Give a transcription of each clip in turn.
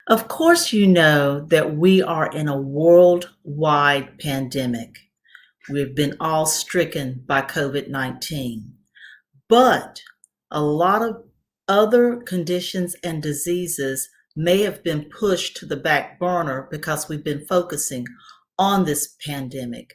Of course, you know that we are in a worldwide pandemic. We've been all stricken by COVID-19, but a lot of other conditions and diseases may have been pushed to the back burner because we've been focusing on this pandemic.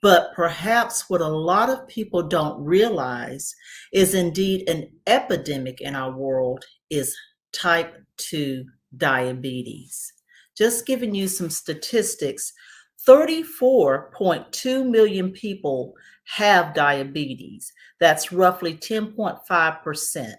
But perhaps what a lot of people don't realize is indeed an epidemic in our world is type 2 diabetes. Just giving you some statistics, 34.2 million people have diabetes. That's roughly 10.5%.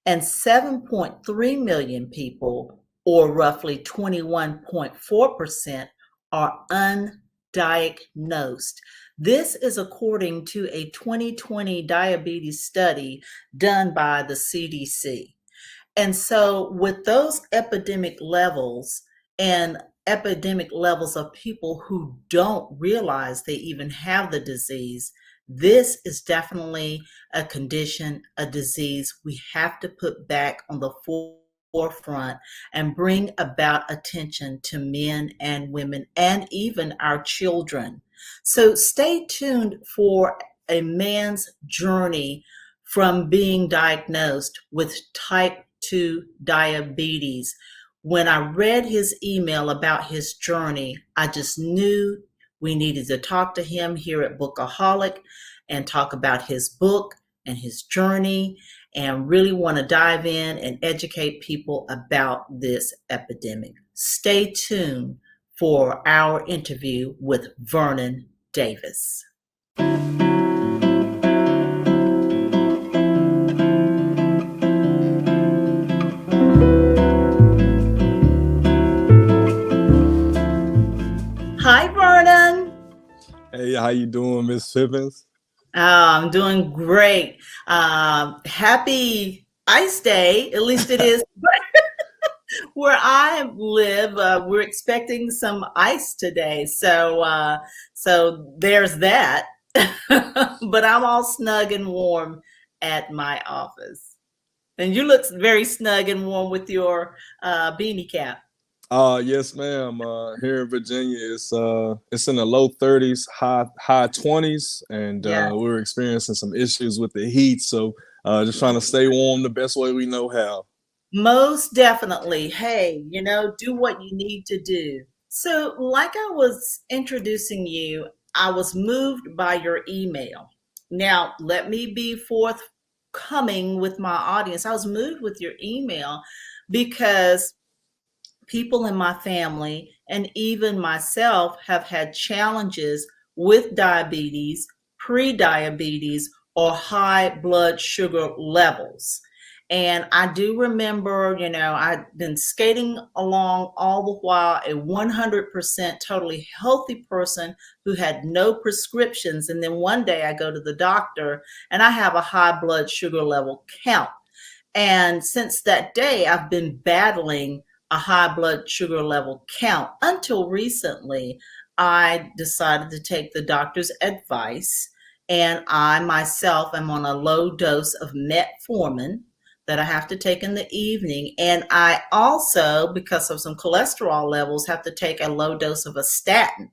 And 7.3 million people, or roughly 21.4%, are undiagnosed. This is according to a 2020 diabetes study done by the CDC. And so, with those epidemic levels and epidemic levels of people who don't realize they even have the disease, this is definitely a condition, a disease we have to put back on the forefront and bring about attention to men and women and even our children. So stay tuned for a man's journey from being diagnosed with type 2 diabetes. When I read his email about his journey, I just knew we needed to talk to him here at Bookaholic and talk about his book and his journey and really want to dive in and educate people about this epidemic. Stay tuned for our interview with Vernon Davis. Hi, Vernon. Hey, how you doing, Miss Pippins? I'm doing great. Happy Ice Day, at least it is where I live. We're expecting some ice today, so there's that. But I'm all snug and warm at my office, and you look very snug and warm with your beanie cap. Yes, ma'am. Here in Virginia, it's in the low 30s, high 20s, and Yeah. we're experiencing some issues with the heat. So just trying to stay warm the best way we know how. Most definitely. Hey, do what you need to do. So, like I was introducing you, I was moved by your email. Now, let me be forthcoming with my audience. I was moved with your email because people in my family and even myself have had challenges with diabetes, pre-diabetes, or high blood sugar levels. And I do remember, I've been skating along all the while, a 100% totally healthy person who had no prescriptions. And then one day I go to the doctor and I have a high blood sugar level count. And since that day, I've been battling a high blood sugar level count until recently. I decided to take the doctor's advice, and I myself am on a low dose of metformin that I have to take in the evening. And I also, because of some cholesterol levels, have to take a low dose of a statin.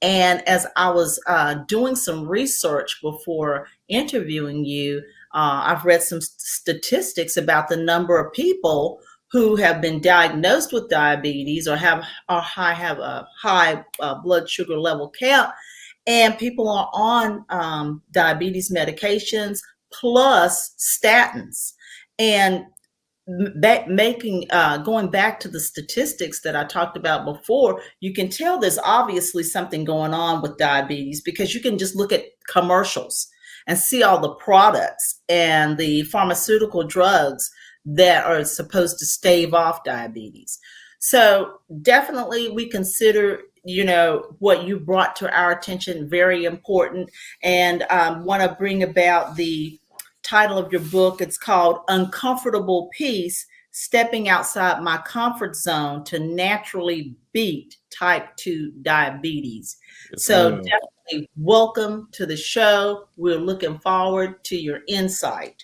And as I was doing some research before interviewing you, I've read some statistics about the number of people who have been diagnosed with diabetes or have a high blood sugar level count, and people are on diabetes medications plus statins. And going back to the statistics that I talked about before, you can tell there's obviously something going on with diabetes because you can just look at commercials and see all the products and the pharmaceutical drugs that are supposed to stave off diabetes. So definitely we consider, what you brought to our attention very important, and want to bring about the title of your book. It's called Uncomfortable Peace, Stepping Outside My Comfort Zone to Naturally Beat Type 2 Diabetes. Yes, So ma'am. definitely welcome to the show. We're looking forward to your insight.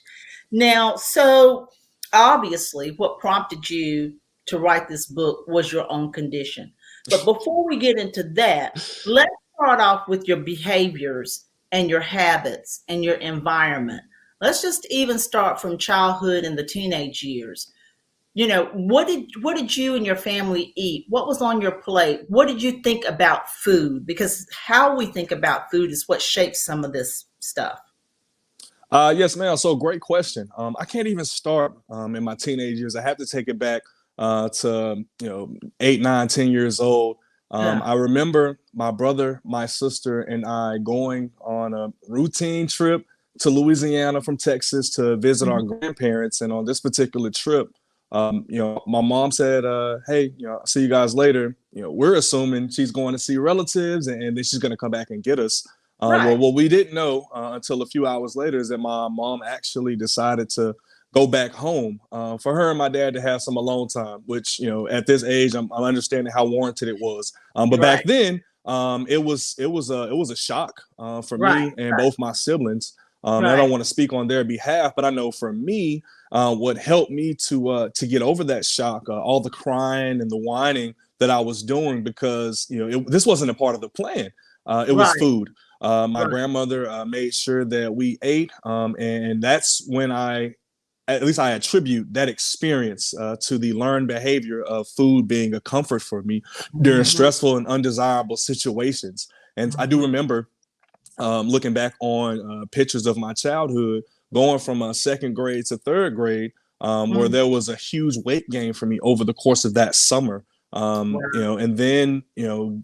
Now, so obviously what prompted you to write this book was your own condition. But before we get into that, let's start off with your behaviors and your habits and your environment. Let's just even start from childhood and the teenage years. What did you and your family eat? What was on your plate? What did you think about food? Because how we think about food is what shapes some of this stuff. Yes, ma'am. So great question. I can't even start in my teenage years. I have to take it back to 8, 9, 10 years old. Yeah. I remember my brother, my sister, and I going on a routine trip to Louisiana from Texas to visit our Mhm. grandparents. And on this particular trip, my mom said, "Hey, I'll see you guys later." We're assuming she's going to see relatives, and then she's going to come back and get us. Well, Right. what we didn't know until a few hours later is that my mom actually decided to go back home for her and my dad to have some alone time. Which, at this age, I'm understanding how warranted it was. But back Right. then, it was a shock for Right. me and both my siblings. And I Right. don't want to speak on their behalf, but I know for me, what helped me to get over that shock, all the crying and the whining that I was doing, because this wasn't a part of the plan. It was Right. food. My Right. grandmother made sure that we ate, and that's when at least I attribute that experience to the learned behavior of food being a comfort for me during Mhm. stressful and undesirable situations. And I do Mhm. remember looking back on pictures of my childhood, going from second grade to third grade, where Mhm. there was a huge weight gain for me over the course of that summer. Wow. And then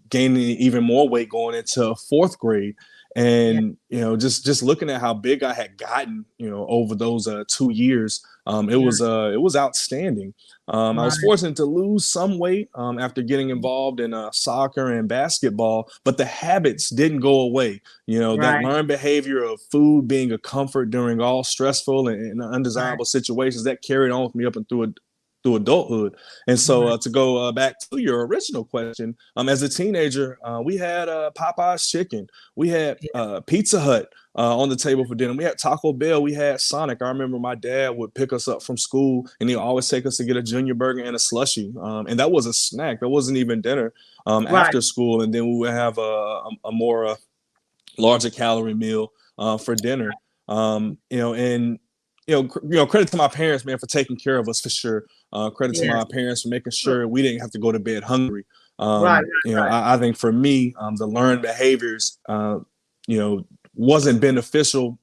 gaining even more weight going into fourth grade, Yeah. and just looking at how big I had gotten, over those 2 years. It Yeah. was outstanding. I was Right. fortunate to lose some weight after getting involved in soccer and basketball, but the habits didn't go away. That Right. learned behavior of food being a comfort during all stressful and Right. undesirable situations, that carried on with me up and through adulthood. And so Right. to go back to your original question, as a teenager, we had Popeye's chicken, we had Yeah. Pizza Hut on the table for dinner, we had Taco Bell, we had Sonic. I remember my dad would pick us up from school, and he'd always take us to get a junior burger and a slushie, and that was a snack. That wasn't even dinner Right. after school, and then we would have a more larger calorie meal for dinner. And credit to my parents, man, for taking care of us for sure. Credit to Yes. my parents for making sure we didn't have to go to bed hungry. Right. Right. I think for me, the learned behaviors, you know, wasn't beneficial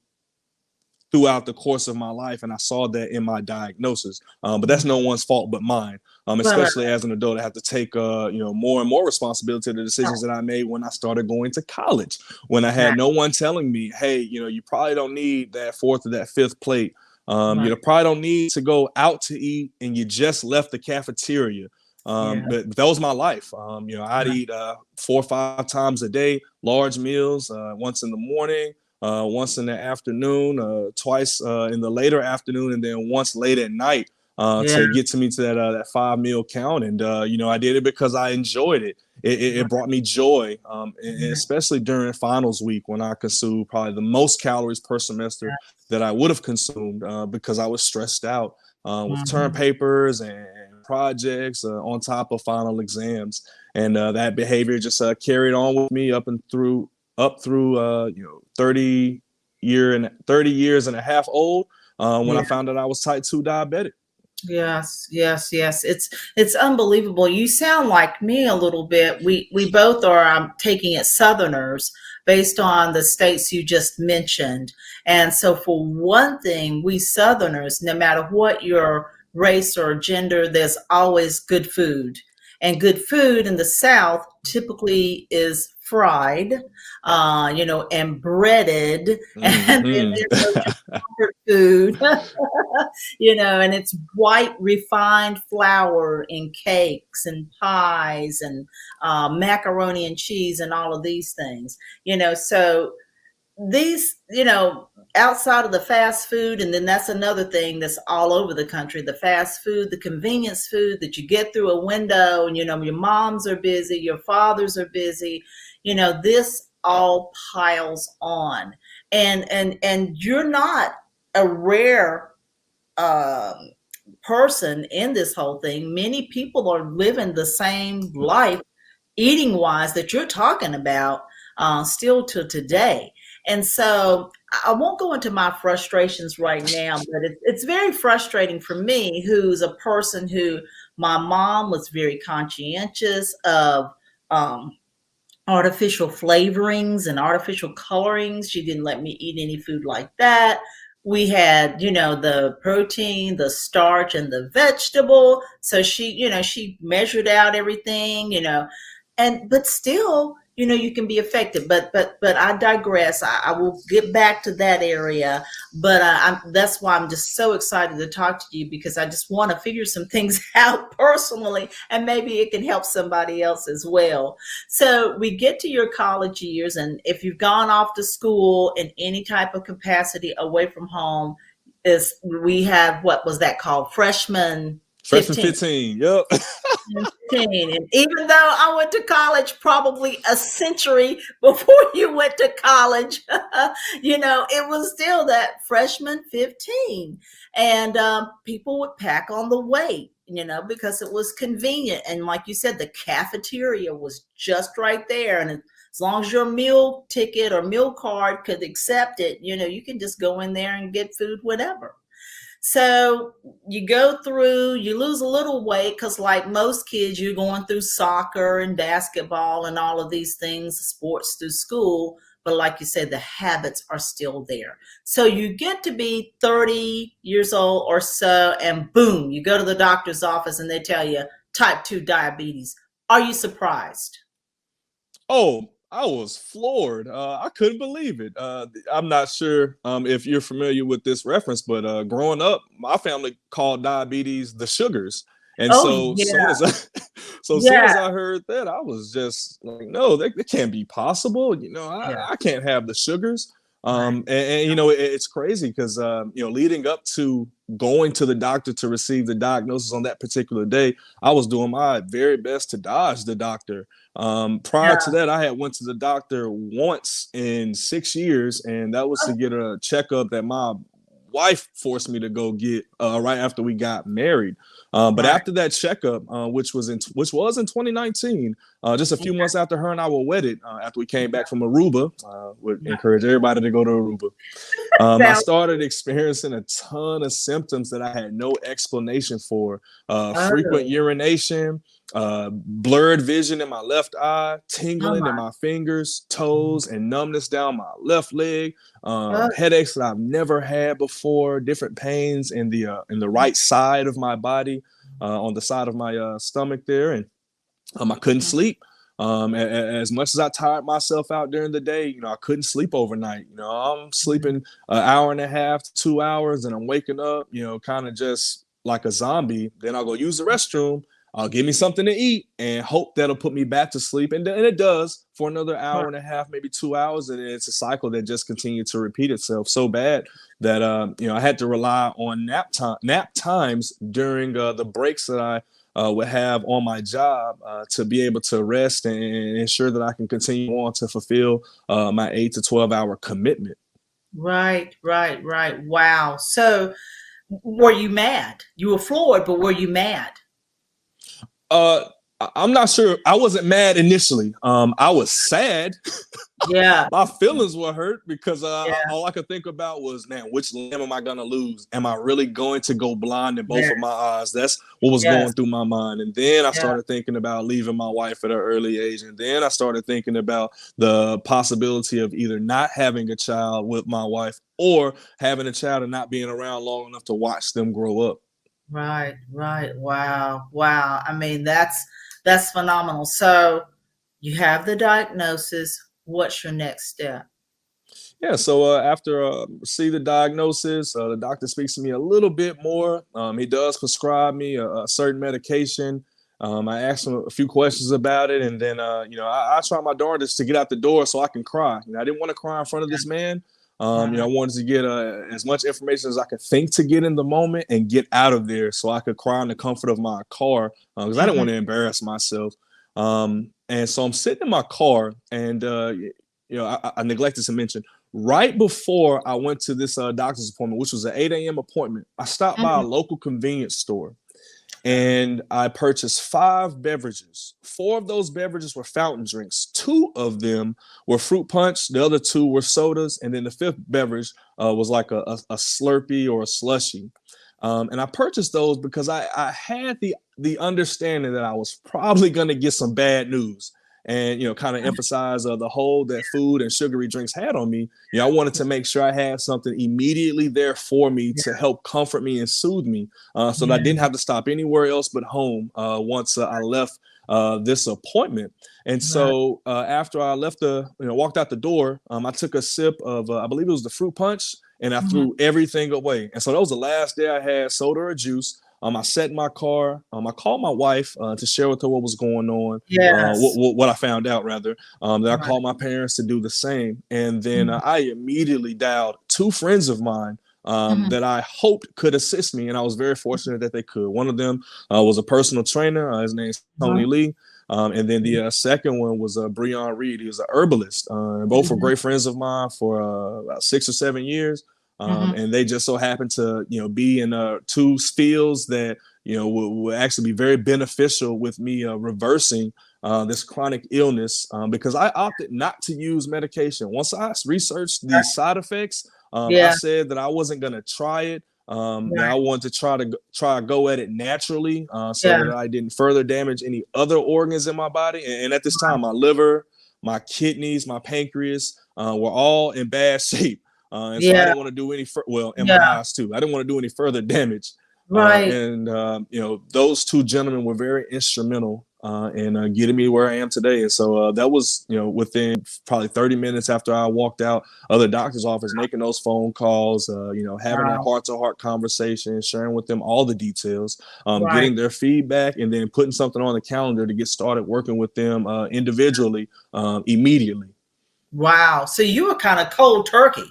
throughout the course of my life, and I saw that in my diagnosis. But that's Mhm. no one's fault but mine. Right. Right. Especially as an adult, I have to take more and more responsibility to the Right. decisions that I made when I started going to college. When I had Exactly. no one telling me, "Hey, you probably don't need that fourth or that fifth plate. Right. You probably don't need to go out to eat, and you just left the cafeteria." Yeah. But that was my life. I'd Right. eat 4 or 5 times a day, large meals, once in the morning, once in the afternoon, twice in the later afternoon, and then once late at night Yeah. to get to me to that 5 meal count. And I did it because I enjoyed it. It Right. brought me joy, and Yeah. especially during finals week when I consumed probably the most calories per semester that I would have consumed because I was stressed out with term Mhm. papers and projects on top of final exams. And that behavior just carried on with me up through 30 years and a half old when I Yeah. found out I was type 2 diabetic. Yes, yes, yes. It's unbelievable. You sound like me a little bit. We both are taking it Southerners based on the states you just mentioned. And so for one thing, we Southerners, no matter what your race or gender, there's always good food. And good food in the South typically is fried, and breaded. And then Mm-hmm. there's your comfort food. And it's white refined flour in cakes and pies and macaroni and cheese and all of these things. So these, outside of the fast food, and then that's another thing that's all over the country, the fast food, the convenience food that you get through a window, and your moms are busy, your fathers are busy, this all piles on. And you're not a rare um, person in this whole thing. Many people are living the same life, eating wise, that you're talking about, still to today. And so I won't go into my frustrations right now, but it's very frustrating for me, who's a person who, my mom was very conscientious of um, artificial flavorings and artificial colorings. She didn't let me eat any food like that. We had, the protein, the starch, and the vegetable. So she measured out everything, but still, you can be affected. But I digress. I will get back to that area. But that's why I'm just so excited to talk to you, because I just want to figure some things out personally, and maybe it can help somebody else as well. So we get to your college years, and if you've gone off to school in any type of capacity away from home, is we have, what was that called? Freshman Freshman 15. 15. Yep. And even though I went to college probably a century before you went to college, it was still that freshman 15. And people would pack on the weight, because it was convenient. And like you said, the cafeteria was just right there. And as long as your meal ticket or meal card could accept it, you can just go in there and get food whenever. So you go through, you lose a little weight, because like most kids, you're going through soccer and basketball and all of these things, sports through school. But like you said, the habits are still there. So you get to be 30 years old or so, and boom, you go to the doctor's office and they tell you type 2 diabetes. Are you surprised? Oh, I was floored. I couldn't believe it. I'm not sure if you're familiar with this reference, but growing up, my family called diabetes the sugars. And Oh, so soon yeah. as I, soon Yeah. as I heard that, I was just like, no, that can't be possible. Yeah. I can't have the sugars. Right. It's crazy because leading up to going to the doctor to receive the diagnosis on that particular day, I was doing my very best to dodge the doctor. Prior Yeah. to that, I had went to the doctor once in 6 years, and that was to get a checkup that my wife forced me to go get right after we got married. But Right. after that checkup, which was in 2019, just a few months after her and I were wedded, after we came back from Aruba, would encourage everybody to go to Aruba. I Sounds. started experiencing a ton of symptoms that I had no explanation for. Frequent Oh. urination, blurred vision in my left eye, Oh tingling in my. my fingers, toes, and numbness down my left leg. Oh. Headaches that I've never had before. Different pains in the right side of my body, on the side of my stomach there, and I couldn't sleep. As much as I tired myself out during the day, I couldn't sleep overnight. I'm sleeping an hour and a half to 2 hours, and I'm waking up, kind of just like a zombie. Then I'll go use the restroom. I'll give me something to eat and hope that'll put me back to sleep. And it does for another hour and a half, maybe 2 hours. And it's a cycle that just continued to repeat itself so bad that, I had to rely on nap times during the breaks that I would have on my job to be able to rest and ensure that I can continue on to fulfill my 8 to 12 hour commitment. Right, right, right. Wow. So were you mad? You were floored, but were you mad? Uh, I'm not sure. I wasn't mad initially. I was sad. Yeah, My feelings were hurt because yeah, all I could think about was, man, which limb am I going to lose? Am I really going to go blind in both of my yes, eyes? That's what was yes, going through my mind. And then I yeah. started thinking about leaving my wife at an early age. And then I started thinking about the possibility of either not having a child with my wife or having a child and not being around long enough to watch them grow up. Right, right. Wow, wow. I mean, that's phenomenal. So you have the diagnosis. What's your next step? Yeah, so after see the diagnosis, the doctor speaks to me a little bit more. He does prescribe me a certain medication. I asked him a few questions about it, and then I try my darndest to get out the door so I can cry. I didn't want to cry in front of this man. I Right. wanted to get as much information as I could think to get in the moment and get out of there so I could cry in the comfort of my car because I didn't Mhm. want to embarrass myself. And so I'm sitting in my car, and I neglected to mention right before I went to this doctor's appointment, which was an 8 a.m. appointment, I stopped by a Mhm. local convenience store and I purchased 5 beverages. 4 of those beverages were fountain drinks. 2 of them were fruit punch. The other 2 were sodas. And then the 5th beverage was like a Slurpee or a slushie. And I purchased those because I had the understanding that I was probably going to get some bad news and, kind of emphasize the hold that food and sugary drinks had on me. I wanted to make sure I had something immediately there for me Yeah. to help comfort me and soothe me, so that I Yeah. didn't have to stop anywhere else but home once I left this appointment. And Right. so after I left walked out the door, I took a sip of, I believe it was the fruit punch, and I Mhm. threw everything away. And so that was the last day I had soda or juice. I sat in my car. I called my wife to share with her what was going on, Yes. what I found out rather. Then I Right. called my parents to do the same, and then Mhm. I immediately dialed 2 friends of mine Mhm. that I hoped could assist me, and I was very fortunate that they could. One of them was a personal trainer. His name's Tony Mhm. Lee. And then the second one was Breon Reed. He was an herbalist. Both were Mhm. great friends of mine for about 6 or 7 years. Mhm. And they just so happened to, be in 2 fields that, will actually be very beneficial with me reversing this chronic illness, because I opted not to use medication. Once I researched the side effects, I Yeah. said that I wasn't going to try it. That I Right. wanted to try to go at it naturally, so Yeah. that I didn't further damage any other organs in my body. And at this time, my liver, my kidneys, my pancreas were all in bad shape. And so I Yeah. didn't want to do and my Yeah. eyes too. I didn't want to do any further damage. Right. And those 2 gentlemen were very instrumental in getting me where I am today. And so that was, within probably 30 minutes after I walked out of the doctor's office, making those phone calls, having that Wow. heart-to-heart conversation, sharing with them all the details, Right. getting their feedback, and then putting something on the calendar to get started working with them individually immediately. Wow. So you were kind of cold turkey.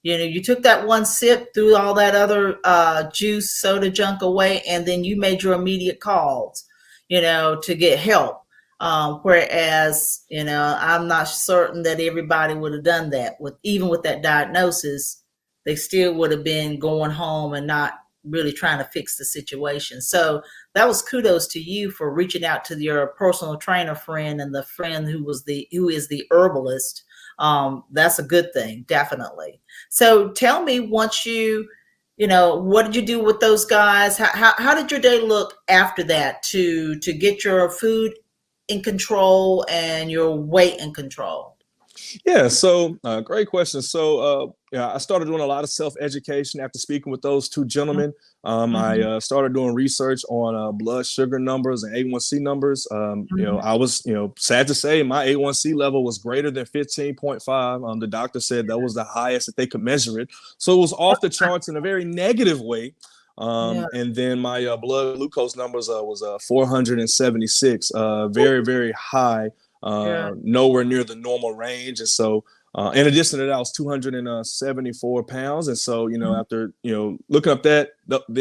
You took that one sip, threw all that other juice, soda junk away, and then you made your immediate calls, to get help. Whereas, I'm not certain that everybody would have done that. Even with that diagnosis, they still would have been going home and not really trying to fix the situation. So that was kudos to you for reaching out to your personal trainer friend and the friend who is the herbalist. That's a good thing, definitely. So tell me, once what did you do with those guys? How did your day look after that to get your food in control and your weight in control? Yeah, so great question. So yeah, I started doing a lot of self-education after speaking with those 2 gentlemen. I Mm-hmm. started doing research on blood sugar numbers and A1C numbers. Mm-hmm. I was, sad to say, my A1C level was greater than 15.5. The doctor said that was the highest that they could measure it. So it was off the charts in a very negative way. Yeah. And then my blood glucose numbers was 476, very, very high, Yeah. nowhere near the normal range. And so, in addition to that, I was 274 pounds. And so, Mhm. after, looking up the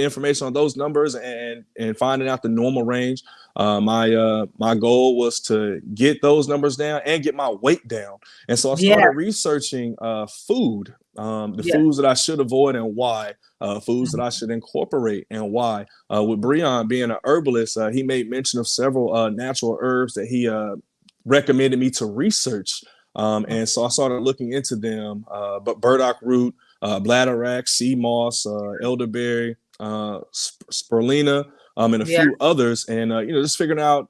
information on those numbers and finding out the normal range, my goal was to get those numbers down and get my weight down. And so I Yeah. started researching food, the Yeah. foods that I should avoid and why, foods that Mhm. I should incorporate and why. With Breon being an herbalist, he made mention of several natural herbs that he recommended me to research. And so I started looking into them, but burdock root, bladderwrack, sea moss, elderberry, spirulina, and a Yeah. few others. And, just figuring out,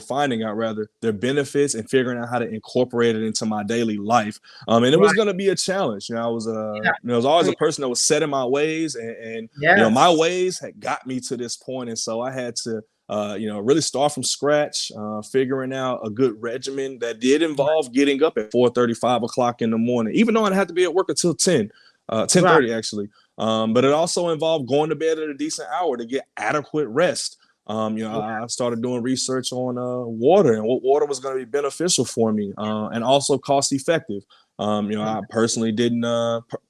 finding out rather their benefits and figuring out how to incorporate it into my daily life. And it was Right. going to be a challenge. Yeah. I was always Oh, a person that was set in my ways, and my yes. ways had got me to this point. And so I had to really start from scratch, figuring out a good regimen that did involve getting up at 4:30, 5 o'clock in the morning, even though I had to be at work until 10:30 Right. actually. But it also involved going to bed at a decent hour to get adequate rest. Yeah. I started doing research on water and what water was going to be beneficial for me, and also cost effective. I personally didn't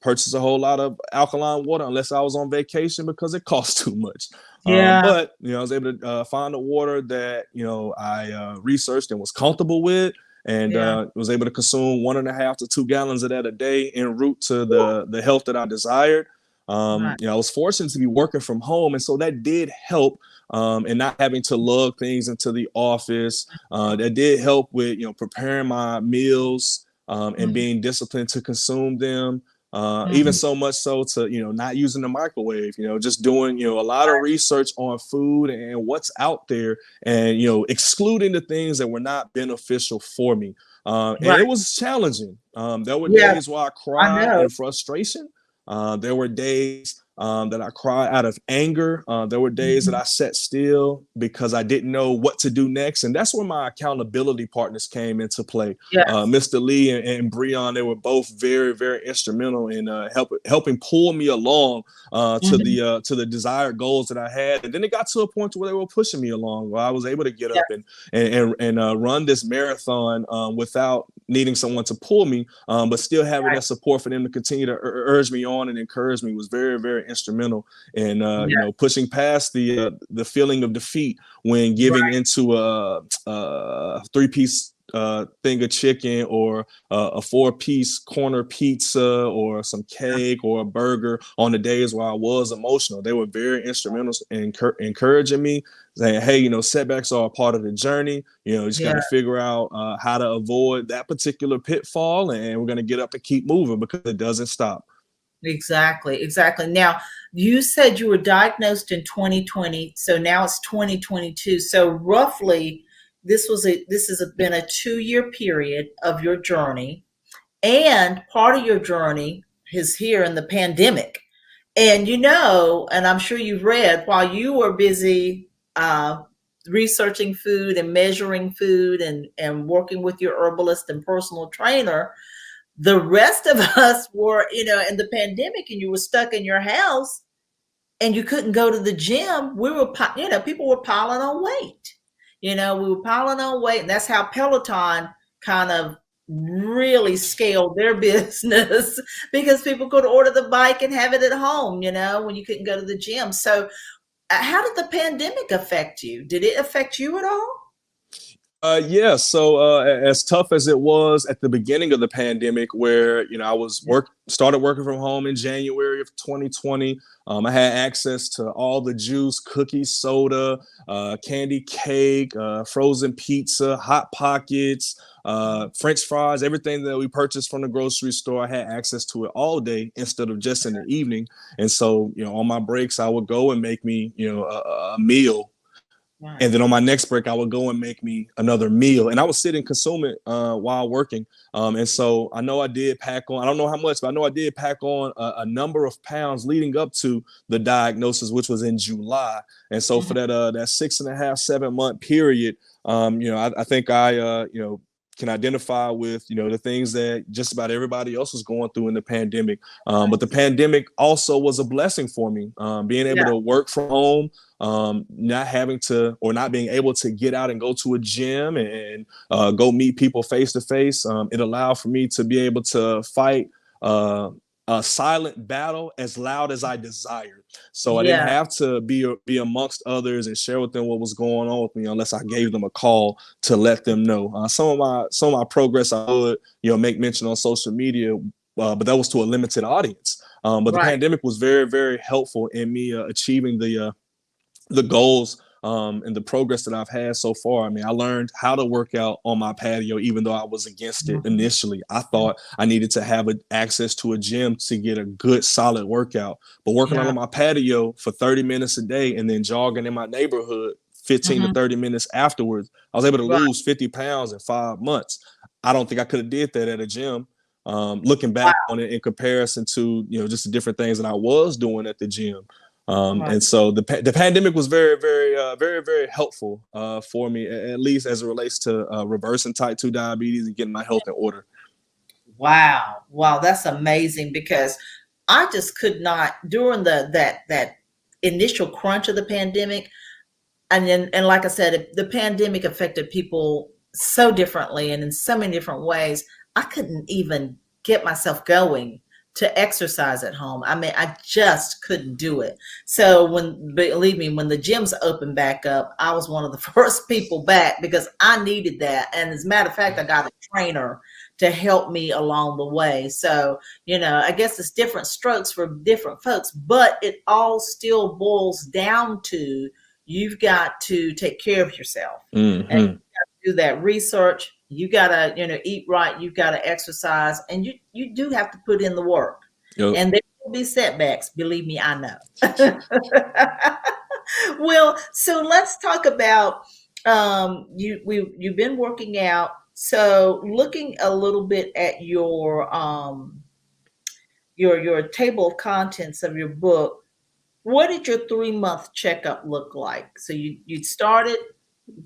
purchase a whole lot of alkaline water unless I was on vacation because it costs too much. Yeah. But I was able to find a water that I researched and was comfortable with, and Yeah. was able to consume 1.5 to 2 gallons of that a day en route to the health that I desired. Right. I was fortunate to be working from home, and so that did help. And not having to lug things into the office, that did help with preparing my meals, and Mhm. being disciplined to consume them. Even Mhm. so much so to not using the microwave, just doing a lot of research on food and what's out there, and excluding the things that were not beneficial for me. And Right. it was challenging. There were Yes, days where I I cried know. in frustration. There were days that I cried out of anger. There were days that Mhm. I sat still because I didn't know what to do next. And that's where my accountability partners came into play. Yes. Mr. Lee and Breon, they were both very, very instrumental in helping pull me along Mhm. to the desired goals that I had. And then it got to a point where they were pushing me along, where I was able to get Yeah. up and run this marathon without needing someone to pull me, but still having Right. that support for them to continue to urge me on and encourage me was very, very instrumental in Yeah. pushing past the feeling of defeat when giving Right. into a three-piece thing of chicken, or a four-piece corner pizza, or some cake, or a burger on the days where I was emotional. They were very instrumental in encouraging me, saying, hey, setbacks are a part of the journey. You just got Yeah. to figure out how to avoid that particular pitfall, and we're going to get up and keep moving because it doesn't stop. Exactly. Exactly. Now, you said you were diagnosed in 2020, so now it's 2022. So roughly, this has been a 2-year period of your journey, and part of your journey is here in the pandemic. And and I'm sure you've read, while you were busy researching food and measuring food and working with your herbalist and personal trainer, the rest of us were, in the pandemic, and you were stuck in your house and you couldn't go to the gym. People were piling on weight. We were piling on weight, and that's how Peloton kind of really scaled their business because people could order the bike and have it at home, when you couldn't go to the gym. So, how did the pandemic affect you? Did it affect you at all? Yeah. So as tough as it was at the beginning of the pandemic, where I was started working from home in January of 2020, I had access to all the juice, cookies, soda, candy, cake, frozen pizza, hot pockets, French fries, everything that we purchased from the grocery store. I had access to it all day instead of just in the evening. And so, on my breaks, I would go and make me, a meal, Right. and then on my next break, I would go and make me another meal. And I would sit and consume it while working. And so I know I did pack on, I don't know how much, but I know I did pack on a number of pounds leading up to the diagnosis, which was in July. And so for Mhm. that 6.5, 7 month period, I think I, can identify with, the things that just about everybody else was going through in the pandemic. But the pandemic also was a blessing for me, being able Yeah. to work from home, not having to, or not being able to get out and go to a gym and go meet people face to face. It allowed for me to be able to fight a silent battle as loud as I desired. So I didn't Yeah. have to be amongst others and share with them what was going on with me unless I gave them a call to let them know. Some of my progress I would make mention on social media, but that was to a limited audience. But the Right. pandemic was very, very helpful in me achieving the goals and the progress that I've had so far. I mean, I learned how to work out on my patio, even though I was against it Mhm. initially. I thought I needed to have access to a gym to get a good, solid workout. But working out Yeah. on my patio for 30 minutes a day and then jogging in my neighborhood 15 to Mhm. 30 minutes afterwards, I was able to Right. lose 50 pounds in 5 months. I don't think I could have did that at a gym. Looking back Wow. on it in comparison to just the different things that I was doing at the gym. Right. And so the pandemic was very, very, very, very helpful for me, at least as it relates to reversing type 2 diabetes and getting my health in order. Wow. Wow, that's amazing because I just could not during that initial crunch of the pandemic. And like I said, the pandemic affected people so differently and in so many different ways. I couldn't even get myself going to exercise at home. I mean, I just couldn't do it. So believe me, when the gyms opened back up, I was one of the first people back because I needed that. And as a matter of fact, I got a trainer to help me along the way. So, I guess it's different strokes for different folks, but it all still boils down to you've got to take care of yourself. Mm-hmm. And you got to do that research. You gotta, eat right. You gotta exercise, and you do have to put in the work. Yep. And there will be setbacks. Believe me, I know. Well, so let's talk about you've been working out. So looking a little bit at your table of contents of your book, what did your 3-month checkup look like? So you started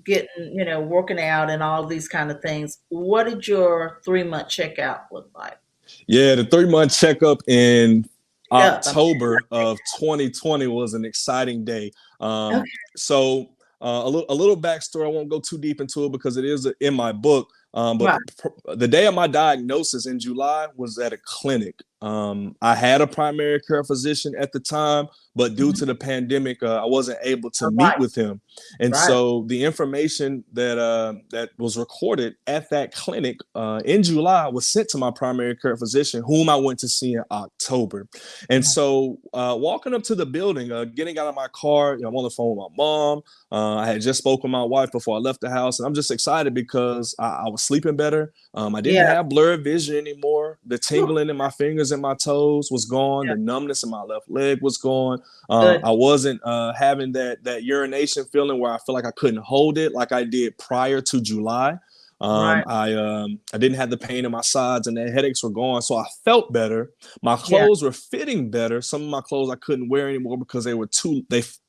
getting, working out and all these kind of things. What did your 3-month checkout look like? Yeah, the 3-month checkup in October of 2020 was an exciting day. Okay. So a little backstory. I won't go too deep into it because it is in my book. But the day of my diagnosis in July was at a clinic. I had a primary care physician at the time, but due to the pandemic, I wasn't able to meet with him. And so the information that was recorded at that clinic in July was sent to my primary care physician, whom I went to see in October. And so walking up to the building, getting out of my car, I'm on the phone with my mom. I had just spoken with my wife before I left the house, and I'm just excited because I was sleeping better. I didn't have blurred vision anymore. The tingling in my fingers and my toes was gone. The numbness in my left leg was gone. I wasn't having that urination feeling where I feel like I couldn't hold it like I did prior to July. I didn't have the pain in my sides and the headaches were gone. So I felt better. My clothes were fitting better. Some of my clothes I couldn't wear anymore because they were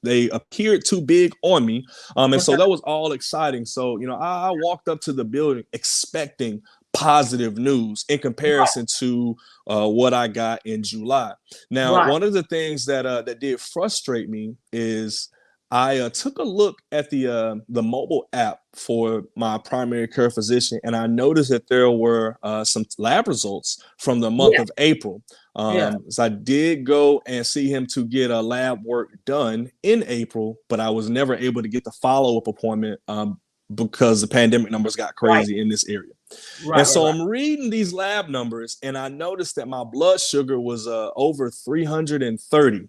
they appeared too big on me. And so that was all exciting. So, I walked up to the building expecting positive news in comparison to what I got in July. Now, one of the things that did frustrate me is I took a look at the mobile app for my primary care physician, and I noticed that there were some lab results from the month of April. So I did go and see him to get a lab work done in April, but I was never able to get the follow-up appointment because the pandemic numbers got crazy in this area. And so I'm reading these lab numbers, and I noticed that my blood sugar was over 330.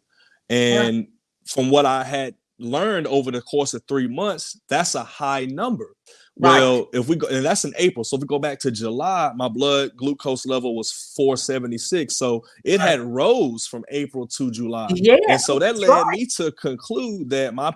And from what I had learned over the course of 3 months, that's a high number. Well, if we go, and that's in April. So if we go back to July, my blood glucose level was 476. So it had rose from April to July. And so that led me to conclude that my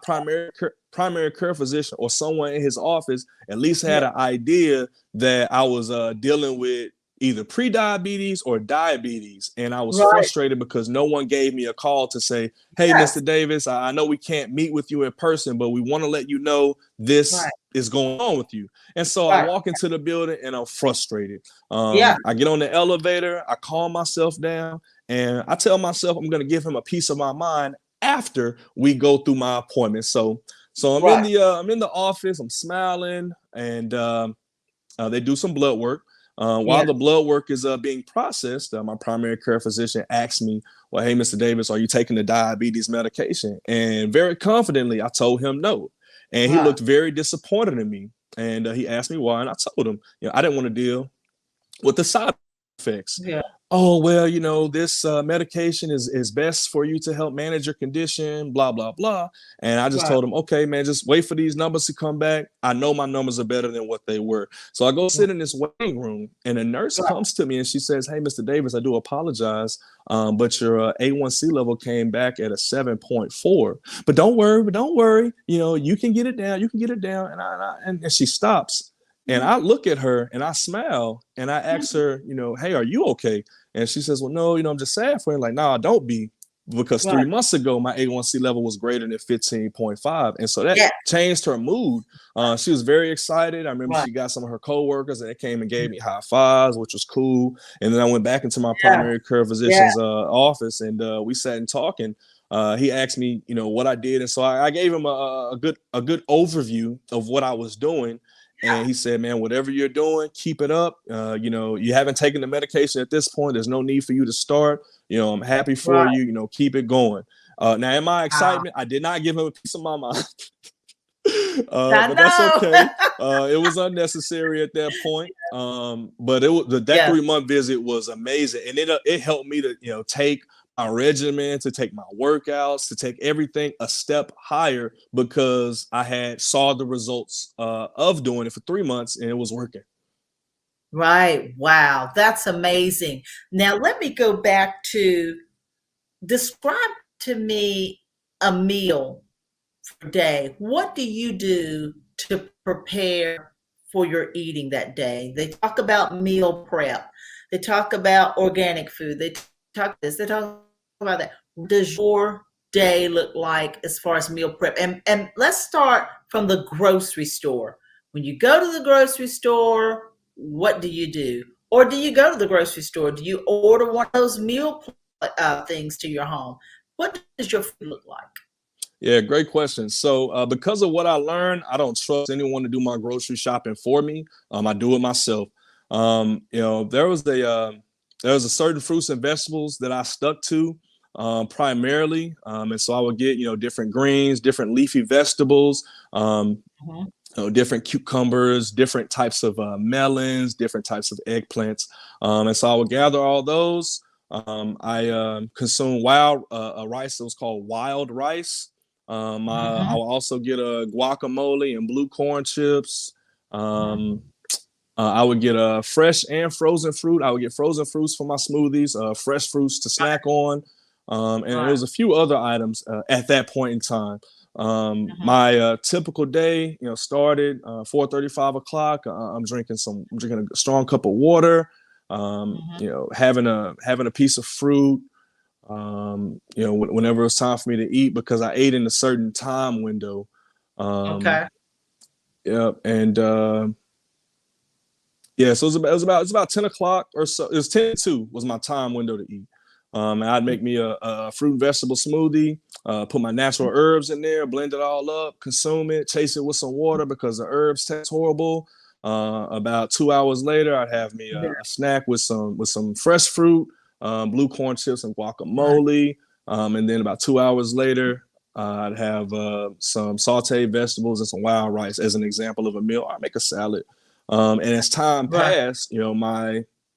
primary care physician or someone in his office at least had an idea that I was dealing with either pre-diabetes or diabetes. And I was frustrated because no one gave me a call to say, hey, Mr. Davis, I know we can't meet with you in person, but we want to let you know this is going on with you. And so I walk into the building and I'm frustrated. I get on the elevator, I calm myself down, and I tell myself I'm going to give him a piece of my mind after we go through my appointment. So I'm in the office, I'm smiling, and they do some blood work. While the blood work is being processed, my primary care physician asked me, well, hey, Mr. Davis, are you taking the diabetes medication? And very confidently, I told him no. And he looked very disappointed in me. And he asked me why. And I told him, I didn't want to deal with the side effects. Oh, well, this medication is best for you to help manage your condition, blah, blah, blah. And I just told him, okay, man, just wait for these numbers to come back. I know my numbers are better than what they were. So I go sit in this waiting room, and a nurse comes to me and she says, hey, Mr. Davis, I do apologize, but your A1C level came back at a 7.4. But don't worry, you can get it down. And she stops. And I look at her and I smile and I ask her, hey, are you okay? And she says, well, no, I'm just sad for you. Like, nah, don't be. Because 3 months ago, my A1C level was greater than 15.5. And so that changed her mood. She was very excited. I remember she got some of her coworkers and they came and gave me high fives, which was cool. And then I went back into my primary care physician's office and we sat and talked. And he asked me, what I did. And so I gave him a good overview of what I was doing. And he said, man, whatever you're doing, keep it up. You haven't taken the medication at this point. There's no need for you to start. I'm happy for Right. you. Keep it going. Now, in my Wow. excitement, I did not give him a piece of my mind. I But that's know. okay. It was unnecessary at that point. But that Yes. 3-month visit was amazing, and it helped me to take my regimen, to take my workouts, to take everything a step higher, because I had saw the results of doing it for 3 months, and it was working. Right. Wow. That's amazing. Now, let me go back to describe to me a meal per day. What do you do to prepare for your eating that day? They talk about meal prep. They talk about organic food. They talk this. They talk about that. What does your day look like as far as meal prep? And let's start from the grocery store. When you go to the grocery store, what do you do? Or do you go to the grocery store? Do you order one of those meal things to your home? What does your food look like? Yeah, great question. So because of what I learned, I don't trust anyone to do my grocery shopping for me. I do it myself. There was a certain fruits and vegetables that I stuck to primarily, and so I would get different greens, different leafy vegetables, Mhm. different cucumbers, different types of melons, different types of eggplants, and so I would gather all those. I consume wild rice that was called wild rice. I Mhm. will also get a guacamole and blue corn chips. Mhm. I would get fresh and frozen fruit. I would get frozen fruits for my smoothies, fresh fruits to snack on, and there Right. was a few other items at that point in time. Mhm. My typical day, started 4:30, 5 o'clock. I'm drinking a strong cup of water. Mhm. Having a piece of fruit. Whenever it's time for me to eat, because I ate in a certain time window. Um, Okay. yeah, and yeah, so it was about 10 o'clock or so. It was 10 to 2 was my time window to eat. And I'd make me a fruit and vegetable smoothie, put my natural herbs in there, blend it all up, consume it, chase it with some water because the herbs taste horrible. About 2 hours later, I'd have me Yeah. a snack with some fresh fruit, blue corn chips and Right. guacamole. And then about 2 hours later, I'd have some sauteed vegetables and some wild rice as an example of a meal. I make a salad. And as time Right. passed,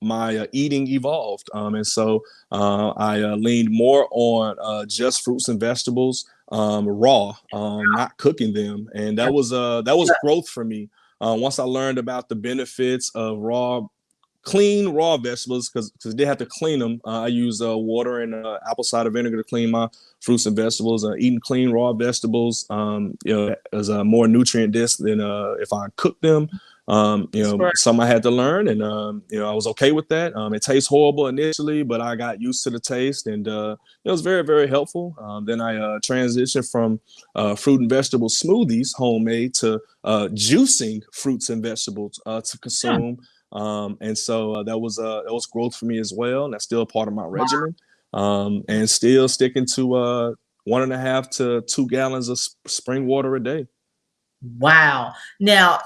my eating evolved, and so I leaned more on just fruits and vegetables, raw, not cooking them, and that was Yeah. growth for me. Once I learned about the benefits of clean raw vegetables, because they have to clean them. I use water and apple cider vinegar to clean my fruits and vegetables. Eating clean raw vegetables, is a more nutrient dense than if I cook them. That's right. Some I had to learn, and I was okay with that. It tastes horrible initially, but I got used to the taste, and it was very, very helpful. Then I transitioned from fruit and vegetable smoothies, homemade, to juicing fruits and vegetables to Hmm. consume. And so that was growth for me as well, and that's still a part of my Wow. regimen. And still sticking to 1.5 to 2 gallons of spring water a day. Wow. Now,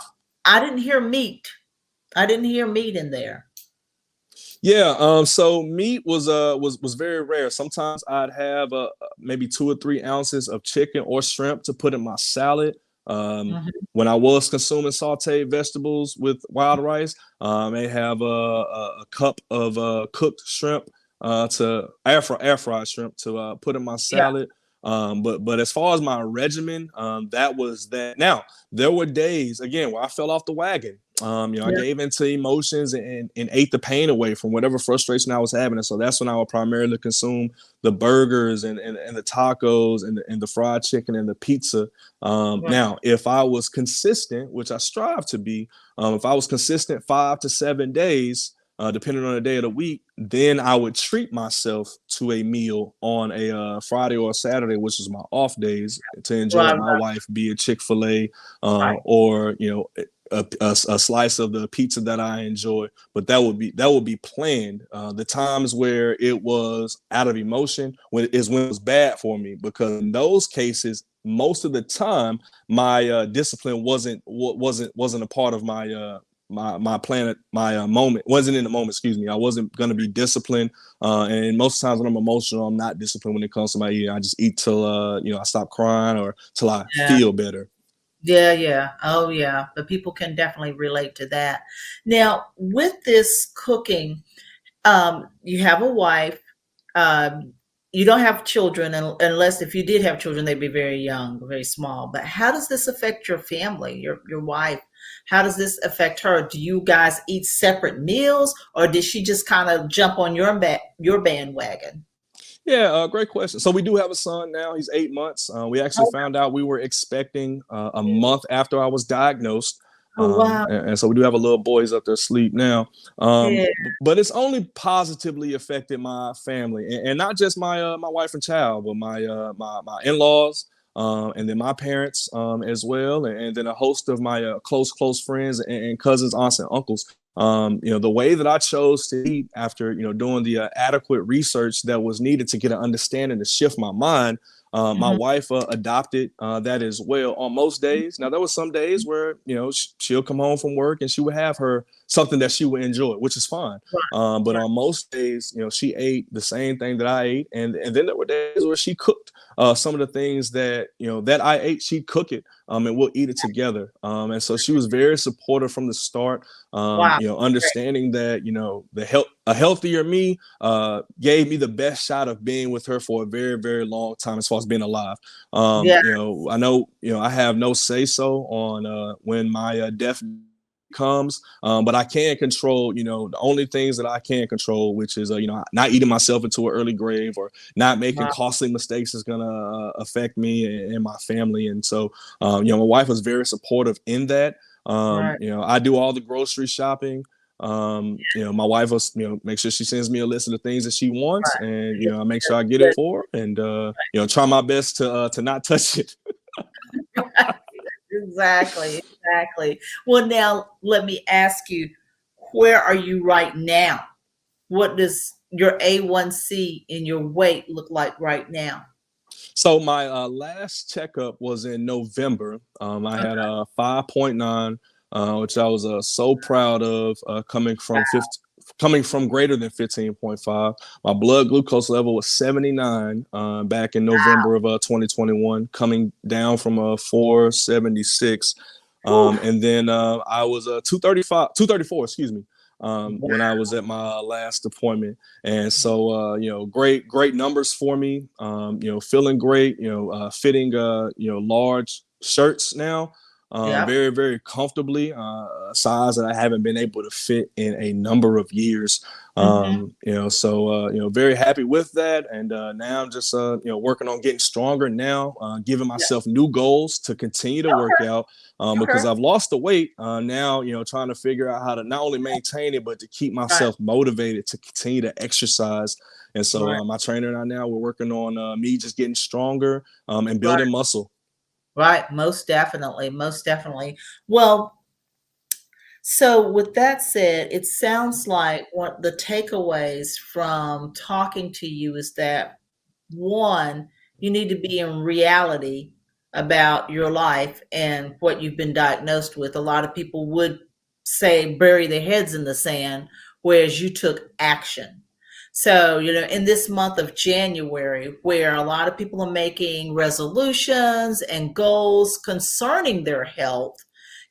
I didn't hear meat. I didn't hear meat in there. Yeah. So meat was very rare. Sometimes I'd have maybe 2 or 3 ounces of chicken or shrimp to put in my salad. Mhm. When I was consuming sauteed vegetables with wild rice, I may have a cup of cooked shrimp, to air fried shrimp to put in my Yeah. salad. But as far as my regimen, that was that. Now there were days again where I fell off the wagon. I Yeah. gave into emotions and ate the pain away from whatever frustration I was having. And so that's when I would primarily consume the burgers and the tacos and the fried chicken and the pizza. Right. Now, if I was consistent, which I strive to be, if I was consistent 5 to 7 days, depending on the day of the week, then I would treat myself to a meal on a Friday or a Saturday, which is my off days, to enjoy Right. with my wife, be it Chick-fil-A, Right. or a slice of the pizza that I enjoy. But that would be planned. The times where it was out of emotion when it was bad for me, because in those cases most of the time my discipline wasn't a part of my plan, my moment wasn't in the moment. Excuse me. I wasn't going to be disciplined. And most times when I'm emotional, I'm not disciplined when it comes to my eating. I just eat till, I stop crying or till I Yeah. feel better. Yeah, yeah. Oh, yeah. But people can definitely relate to that. Now, with this cooking, you have a wife. Um, you don't have children, unless if you did have children, they'd be very young, very small. But how does this affect your family, your wife? How does this affect her? Do you guys eat separate meals, or did she just kind of jump on your bandwagon? Yeah, great question. So we do have a son now. He's 8 months. We actually Oh, found out we were expecting a month after I was diagnosed. oh wow. And so we do have a little boy. He's up there asleep now. Yeah. But it's only positively affected my family, and not just my wife and child, but my in-laws, and then my parents as well, and then a host of my close friends and cousins, aunts, and uncles. The way that I chose to eat after, doing the adequate research that was needed to get an understanding to shift my mind, my Mhm. wife adopted that as well on most days. Now, there were some days where, she'll come home from work and she would have her something that she would enjoy, which is fine. But Right. on most days, she ate the same thing that I ate. And then there were days where she cooked some of the things that, that I ate, she'd cook it, and we'll eat it together. And so she was very supportive from the start. Wow. Great. Understanding that, a healthier me gave me the best shot of being with her for a very, very long time as far as being alive. Yeah. I know, I have no say so on when my death comes, but I can control, the only things that I can control, which is, not eating myself into an early grave or not making Wow. costly mistakes is going to affect me and my family. And so, my wife was very supportive in that. Right. I do all the grocery shopping. My wife will, make sure she sends me a list of the things that she wants, Right. and Yeah. I make sure I get it for her, and try my best to not touch it. Exactly, exactly. Well, now let me ask you, where are you right now? What does your A1C and your weight look like right now? So my last checkup was in November. I had Okay. a 5.9, which I was so proud of, coming from greater than 15.5. My blood glucose level was 79 back in November of 2021, coming down from 476. Whew. And then I was 234, excuse me, Wow. when I was at my last appointment. And so, great numbers for me. Feeling great. Fitting large shirts now, Yep. very, very comfortably. A size that I haven't been able to fit in a number of years. Hmm. Very happy with that. And now I'm just working on getting stronger now, giving Yeah. myself new goals to continue to work Okay. out, Okay. because I've lost the weight. Now, trying to figure out how to not only maintain it, but to keep Right. myself motivated to continue to exercise. And so Right. my trainer and I now we're working on me just getting stronger, and Right. building muscle. Right. Most definitely. Most definitely. Well, so with that said, it sounds like what the takeaways from talking to you is that one, you need to be in reality about your life and what you've been diagnosed with. A lot of people would say bury their heads in the sand, whereas you took action. So, in this month of January, where a lot of people are making resolutions and goals concerning their health,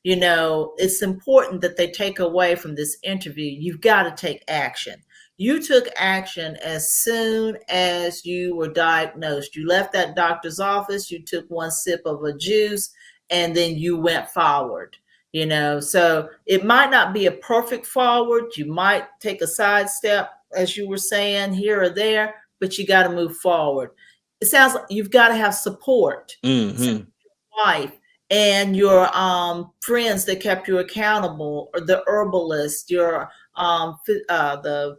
it's important that they take away from this interview. You've got to take action. You took action as soon as you were diagnosed. You left that doctor's office, you took one sip of a juice, and then you went forward. So it might not be a perfect forward. You might take a sidestep, as you were saying, here or there, but you got to move forward. It sounds like you've got to have support. So Hmm. wife and your friends that kept you accountable, or the herbalist, your the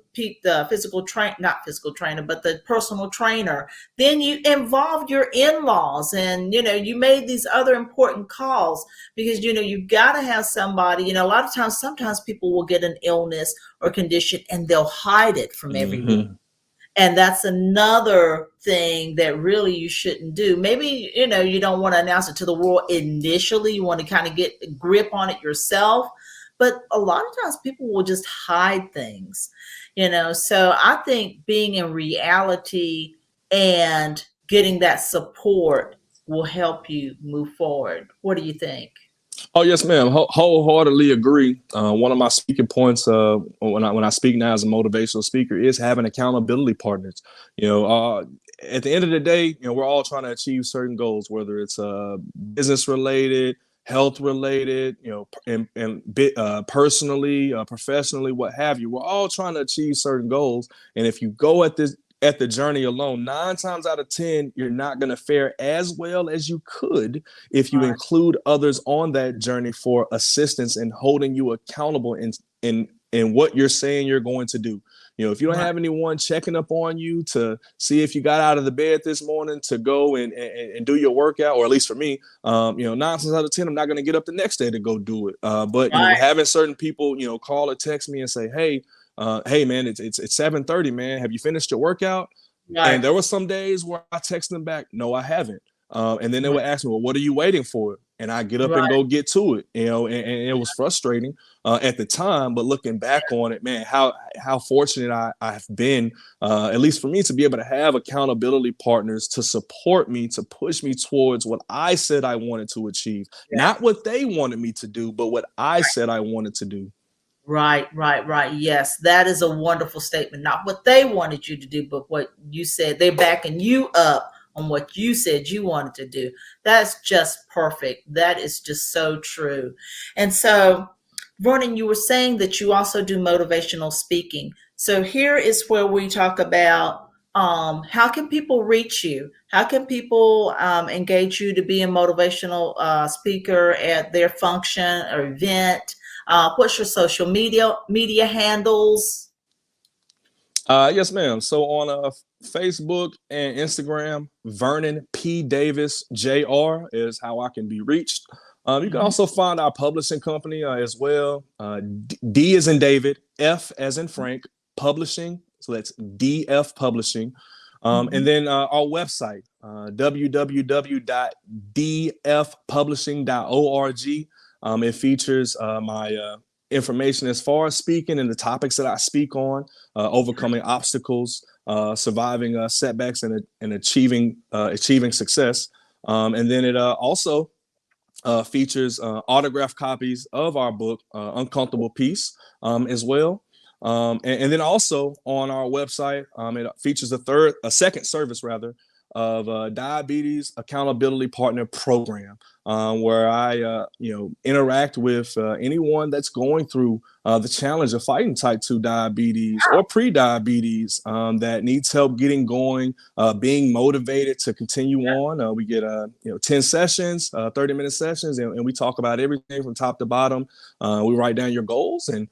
physical train not physical trainer, but the personal trainer. Then you involved your in-laws, and you made these other important calls, because you've got to have somebody. A lot of times, sometimes people will get an illness or condition and they'll hide it from everyone, Hmm. And that's another thing that really you shouldn't do. Maybe, you don't want to announce it to the world initially. You want to kind of get a grip on it yourself. But a lot of times people will just hide things, So I think being in reality and getting that support will help you move forward. What do you think? Oh yes, ma'am. Wholeheartedly agree. One of my speaking points when I speak now as a motivational speaker is having accountability partners. At the end of the day, we're all trying to achieve certain goals, whether it's business related, health related, and personally, professionally, what have you. We're all trying to achieve certain goals, and if you go at the journey alone, 9 times out of 10, you're not going to fare as well as you could if you Right. include others on that journey for assistance and holding you accountable in what you're saying you're going to do. If you don't have anyone checking up on you to see if you got out of the bed this morning to go and do your workout, or at least for me, 9 times out of 10, I'm not going to get up the next day to go do it. But Right. having certain people, call or text me and say, hey man, it's 7:30, man. Have you finished your workout? And Right. there were some days where I text them back, no, I haven't. And then they would ask me, well, what are you waiting for? And I get up and Right. go get to it, and it was frustrating at the time. But looking back on it, man, how fortunate I've been, at least for me, to be able to have accountability partners to support me, to push me towards what I said I wanted to achieve, Yeah. not what they wanted me to do, but what I said I wanted to do. Right, right, right. Yes, that is a wonderful statement. Not what they wanted you to do, but what you said. They're backing you up on what you said you wanted to do. That's just perfect. That is just so true. And so, Vernon, you were saying that you also do motivational speaking. So here is where we talk about how can people reach you? How can people engage you to be a motivational speaker at their function or event? What's your social media handles? Yes, ma'am. So on Facebook and Instagram, Vernon P. Davis Jr. is how I can be reached. You can Mhm. also find our publishing company as well. D as in David, F as in Frank, Publishing. So that's DF Publishing. And Mhm. then our website, www.dfpublishing.org. It features my information as far as speaking and the topics that I speak on, overcoming obstacles, surviving setbacks, and achieving success. And then it also features autographed copies of our book, Uncomfortable Peace, as well. And then also on our website, it features a second service rather, of diabetes accountability partner program, where I interact with anyone that's going through the challenge of fighting type 2 diabetes or pre-diabetes, that needs help getting going, being motivated to continue on. We get 10 sessions, 30-minute sessions, and we talk about everything from top to bottom. We write down your goals, and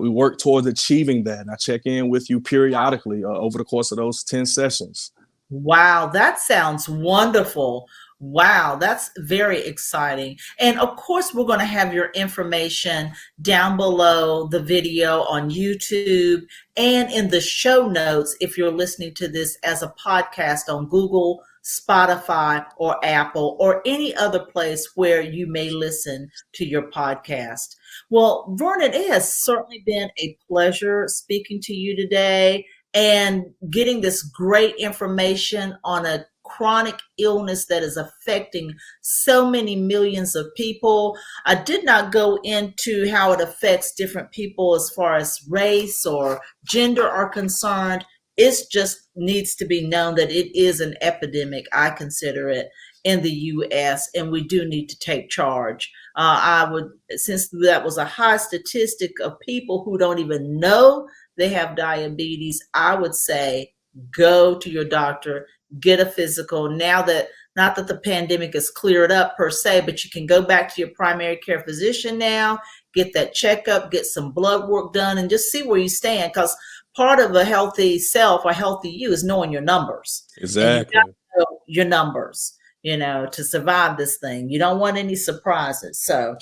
we work towards achieving that. And I check in with you periodically over the course of those 10 sessions. Wow, that sounds wonderful. Wow, that's very exciting. And of course, we're going to have your information down below the video on YouTube and in the show notes if you're listening to this as a podcast on Google, Spotify, or Apple, or any other place where you may listen to your podcast. Well, Vernon, it has certainly been a pleasure speaking to you today and getting this great information on a chronic illness that is affecting so many millions of people. I did not go into how it affects different people as far as race or gender are concerned. It just needs to be known that it is an epidemic, I consider it, in the US, and we do need to take charge. Since that was a high statistic of people who don't even know they have diabetes, I would say go to your doctor, get a physical. Now that, not that the pandemic is cleared up per se, but you can go back to your primary care physician now, get that checkup, get some blood work done, and just see where you stand. Because part of a healthy self or healthy you is knowing your numbers. And you got Exactly. to know your numbers, to survive this thing. You don't want any surprises. So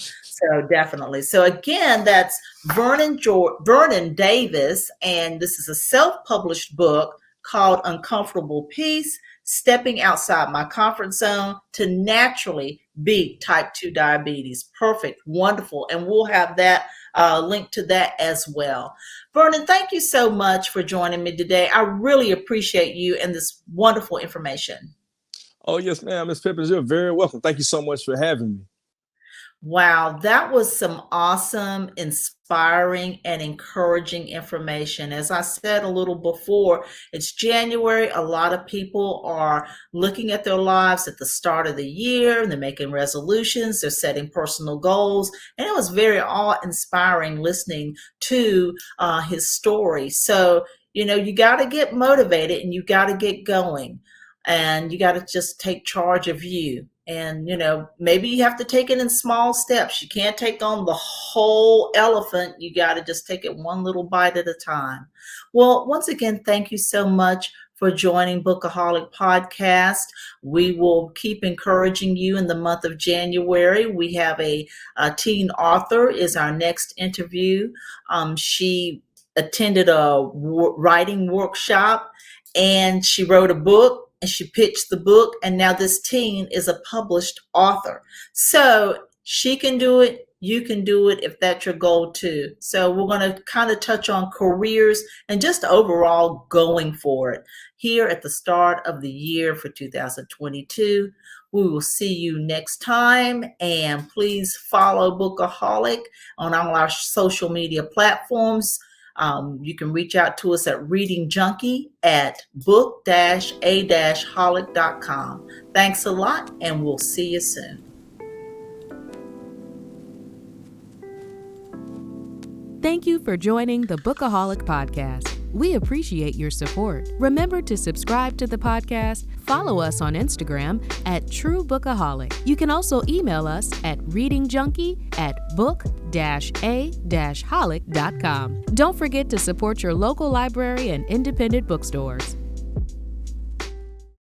definitely. So again, that's Vernon Davis, and this is a self-published book, called Uncomfortable Peace, Stepping Outside My Comfort Zone to Naturally Beat Type 2 Diabetes. Perfect, wonderful. And we'll have that link to that as well. Vernon, thank you so much for joining me today. I really appreciate you and this wonderful information. Oh, yes, ma'am. Ms. Pippins, you're very welcome. Thank you so much for having me. Wow, that was some awesome, inspiring, and encouraging information. As I said a little before, it's January. A lot of people are looking at their lives at the start of the year. They're making resolutions, they're setting personal goals. And it was very awe-inspiring listening to his story. So, you got to get motivated and you got to get going. And you got to just take charge of you. And, maybe you have to take it in small steps. You can't take on the whole elephant. You got to just take it one little bite at a time. Well, once again, thank you so much for joining Bookaholic Podcast. We will keep encouraging you in the month of January. We have a teen author is our next interview. She attended a writing workshop and she wrote a book. And she pitched the book, and now this teen is a published author. So she can do it, you can do it if that's your goal too. So we're going to kind of touch on careers and just overall going for it here at the start of the year for 2022. We will see you next time, and please follow Bookaholic on all our social media platforms. You can reach out to us at Reading Junkie at book-a-holic.com. Thanks a lot, and we'll see you soon. Thank you for joining the Bookaholic Podcast. We appreciate your support. Remember to subscribe to the podcast, follow us on Instagram at True Bookaholic. You can also email us at readingjunkie@book-a-holic.com. Don't forget to support your local library and independent bookstores.